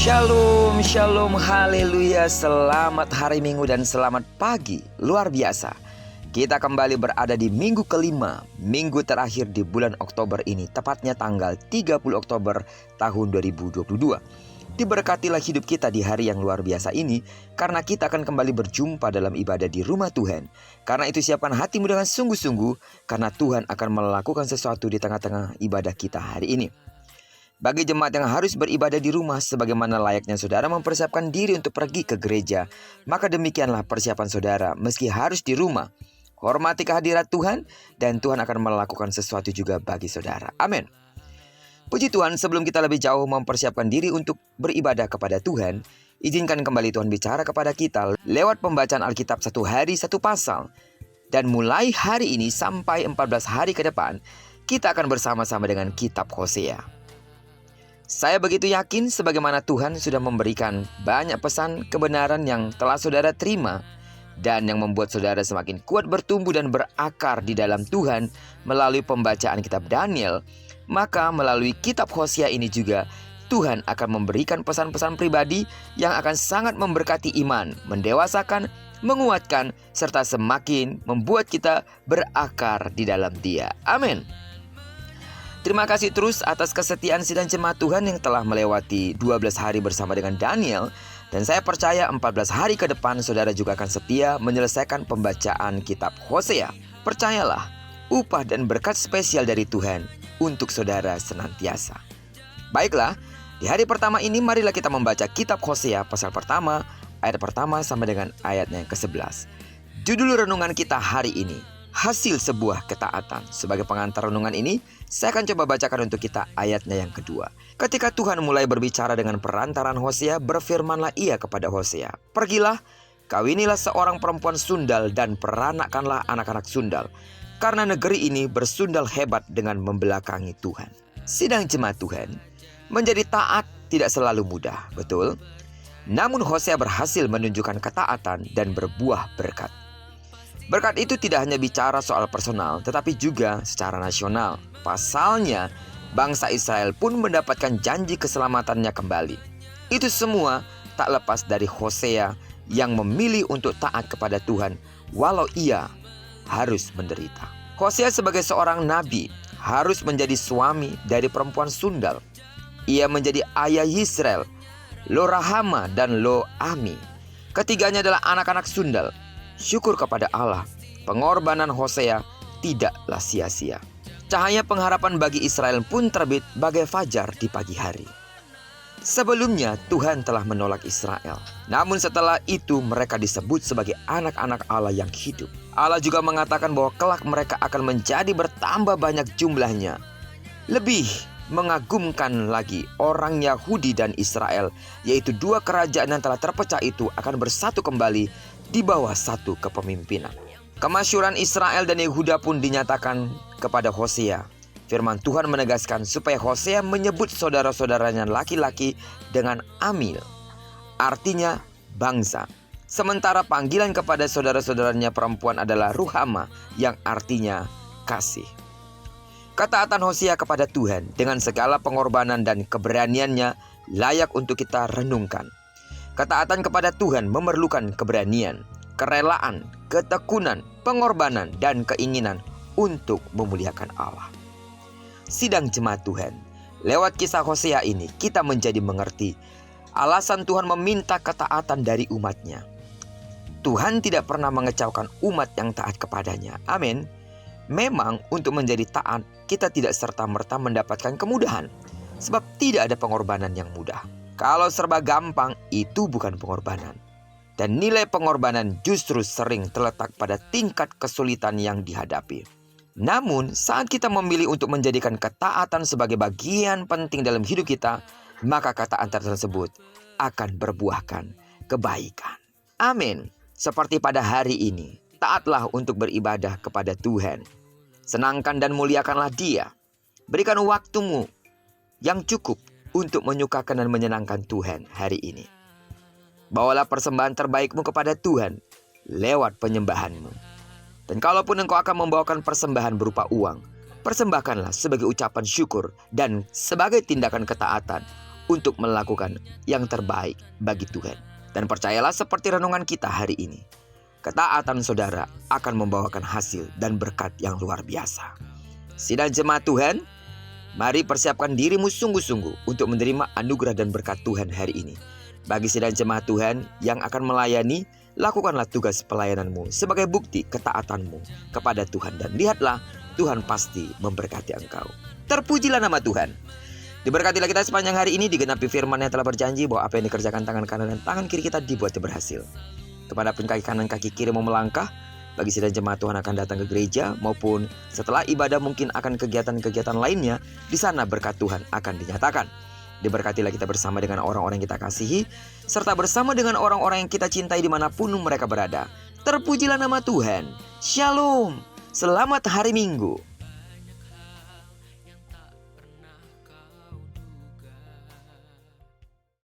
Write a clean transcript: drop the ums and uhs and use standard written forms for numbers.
Shalom, shalom, haleluya. Selamat hari Minggu dan selamat pagi. Luar biasa, kita kembali berada di minggu kelima, minggu terakhir di bulan Oktober ini, tepatnya tanggal 30 Oktober tahun 2022. Diberkatilah hidup kita di hari yang luar biasa ini, karena kita akan kembali berjumpa dalam ibadah di rumah Tuhan. Karena itu siapkan hatimu dengan sungguh-sungguh, karena Tuhan akan melakukan sesuatu di tengah-tengah ibadah kita hari ini. Bagi jemaat yang harus beribadah di rumah, sebagaimana layaknya saudara mempersiapkan diri untuk pergi ke gereja, maka demikianlah persiapan saudara meski harus di rumah. Hormati kehadirat Tuhan, dan Tuhan akan melakukan sesuatu juga bagi saudara. Amin. Puji Tuhan, sebelum kita lebih jauh mempersiapkan diri untuk beribadah kepada Tuhan, izinkan kembali Tuhan bicara kepada kita lewat pembacaan Alkitab satu hari satu pasal. Dan mulai hari ini sampai 14 hari ke depan, kita akan bersama-sama dengan kitab Hosea. Saya begitu yakin sebagaimana Tuhan sudah memberikan banyak pesan kebenaran yang telah saudara terima dan yang membuat saudara semakin kuat bertumbuh dan berakar di dalam Tuhan melalui pembacaan kitab Daniel, maka melalui kitab Hosea ini juga Tuhan akan memberikan pesan-pesan pribadi yang akan sangat memberkati iman, mendewasakan, menguatkan, serta semakin membuat kita berakar di dalam Dia. Amin. Terima kasih terus atas kesetiaan sidang jemaat Tuhan yang telah melewati 12 hari bersama dengan Daniel. Dan saya percaya 14 hari ke depan saudara juga akan setia menyelesaikan pembacaan kitab Hosea. Percayalah, upah dan berkat spesial dari Tuhan untuk saudara senantiasa. Baiklah, di hari pertama ini marilah kita membaca kitab Hosea pasal pertama, ayat pertama sampai dengan ayatnya yang ke-11. Judul renungan kita hari ini, hasil sebuah ketaatan. Sebagai pengantar renungan ini, saya akan coba bacakan untuk kita ayatnya yang kedua. Ketika Tuhan mulai berbicara dengan perantaran Hosea, berfirmanlah Ia kepada Hosea, "Pergilah, kawinilah seorang perempuan sundal dan peranakkanlah anak-anak sundal, karena negeri ini bersundal hebat dengan membelakangi Tuhan." Sidang jemaat Tuhan, menjadi taat tidak selalu mudah, betul? Namun Hosea berhasil menunjukkan ketaatan dan berbuah berkat. Berkat itu tidak hanya bicara soal personal, tetapi juga secara nasional. Pasalnya, bangsa Israel pun mendapatkan janji keselamatannya kembali. Itu semua tak lepas dari Hosea yang memilih untuk taat kepada Tuhan, walau ia harus menderita. Hosea sebagai seorang nabi harus menjadi suami dari perempuan sundal. Ia menjadi ayah Yisrael, Lo-Rahama dan Lo-Ami. Ketiganya adalah anak-anak sundal. Syukur kepada Allah, pengorbanan Hosea tidaklah sia-sia. Cahaya pengharapan bagi Israel pun terbit bagai fajar di pagi hari. Sebelumnya Tuhan telah menolak Israel, namun setelah itu mereka disebut sebagai anak-anak Allah yang hidup. Allah juga mengatakan bahwa kelak mereka akan menjadi bertambah banyak jumlahnya. Lebih mengagumkan lagi, orang Yahudi dan Israel, yaitu dua kerajaan yang telah terpecah itu, akan bersatu kembali di bawah satu kepemimpinan. Kemasyuran Israel dan Yehuda pun dinyatakan kepada Hosea. Firman Tuhan menegaskan supaya Hosea menyebut saudara-saudaranya laki-laki dengan Amil, artinya bangsa. Sementara panggilan kepada saudara-saudaranya perempuan adalah Ruhama, yang artinya kasih. Ketaatan Hosea kepada Tuhan dengan segala pengorbanan dan keberaniannya layak untuk kita renungkan. Ketaatan kepada Tuhan memerlukan keberanian, kerelaan, ketekunan, pengorbanan, dan keinginan untuk memuliakan Allah. Sidang jemaat Tuhan, lewat kisah Hosea ini kita menjadi mengerti alasan Tuhan meminta ketaatan dari umatnya. Tuhan tidak pernah mengecewakan umat yang taat kepadanya. Amin. Memang untuk menjadi taat kita tidak serta-merta mendapatkan kemudahan, sebab tidak ada pengorbanan yang mudah. Kalau serba gampang, itu bukan pengorbanan. Dan nilai pengorbanan justru sering terletak pada tingkat kesulitan yang dihadapi. Namun, saat kita memilih untuk menjadikan ketaatan sebagai bagian penting dalam hidup kita, maka ketaatan tersebut akan berbuahkan kebaikan. Amin. Seperti pada hari ini, taatlah untuk beribadah kepada Tuhan. Senangkan dan muliakanlah Dia. Berikan waktumu yang cukup untuk menyukakan dan menyenangkan Tuhan hari ini. Bawalah persembahan terbaikmu kepada Tuhan lewat penyembahanmu. Dan kalaupun engkau akan membawakan persembahan berupa uang, persembahkanlah sebagai ucapan syukur dan sebagai tindakan ketaatan untuk melakukan yang terbaik bagi Tuhan. Dan percayalah seperti renungan kita hari ini, ketaatan saudara akan membawakan hasil dan berkat yang luar biasa. Sidang jemaat Tuhan, mari persiapkan dirimu sungguh-sungguh untuk menerima anugerah dan berkat Tuhan hari ini. Bagi sidang jemaat Tuhan yang akan melayani, lakukanlah tugas pelayananmu sebagai bukti ketaatanmu kepada Tuhan. Dan lihatlah, Tuhan pasti memberkati engkau. Terpujilah nama Tuhan. Diberkatilah kita sepanjang hari ini, digenapi firman yang telah berjanji bahwa apa yang dikerjakan tangan kanan dan tangan kiri kita dibuatnya berhasil. Kepada pun kaki kanan kaki kiri mau melangkah, bagi sidang jemaat Tuhan akan datang ke gereja maupun setelah ibadah mungkin akan kegiatan-kegiatan lainnya, di sana berkat Tuhan akan dinyatakan. Diberkatilah kita bersama dengan orang-orang yang kita kasihi, serta bersama dengan orang-orang yang kita cintai dimanapun mereka berada. Terpujilah nama Tuhan. Shalom. Selamat hari Minggu.